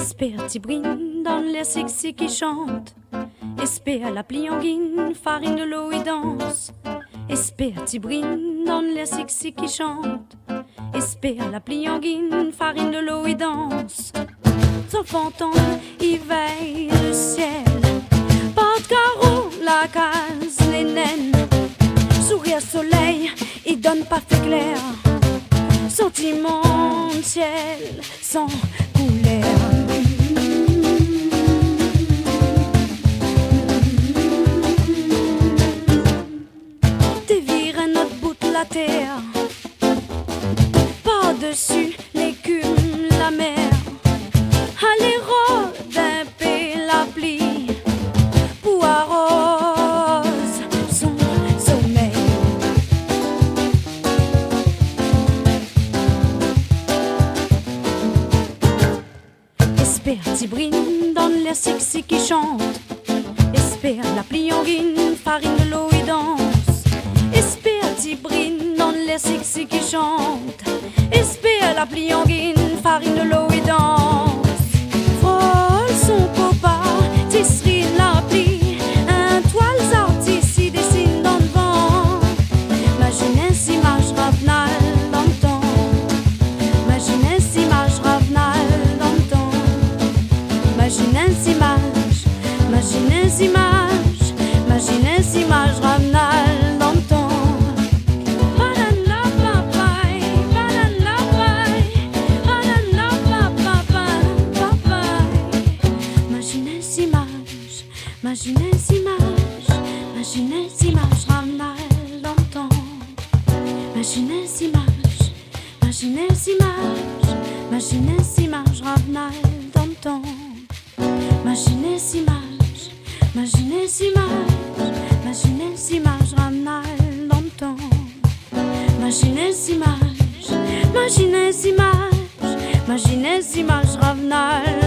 Espère Tibrine dans l'air sexy qui chante. Espère la plianguine, farine de l'eau et danse. Espère Tibrine dans l'air sexy qui chante. Espère la plianguine, farine de l'eau et danse. Son fantôme, il veille le ciel. Porte-carreau, la case, les naines. Sourire soleil, il donne pas fait clair. Sentiment de ciel sans couleur. Dévire un autre bout de la terre. Par-dessus l'écume, la mer. Allez, rôde un peu la pluie. Pour arrose son sommeil. Espère Tibrine dans l'air sexy qui chante. Espère la plianguine, farine de l'eau et danse. Espère Tibrine dans l'air sexy qui chante. Espère la plianguine, farine de l'eau et danse. Frôle son copain, tisserie la plie. Un toile artiste y dessine dans le vent. Imaginez cette image ravenale dans le temps. Imaginez cette image ravenale dans le temps. Imaginez cette image, imaginez cette image, imaginez cette image ravenale dans le temps. Imaginez cette image, imaginez cette image, imaginez cette image ravenale dans le temps. Imaginez cette image, imaginez cette image, imaginez cette image ravenale dans le temps. Imaginez cette image, imaginez cette image, imaginez cette image ravenale dans le temps. Imaginez cette image, imaginez cette image, imaginez cette image ravenale.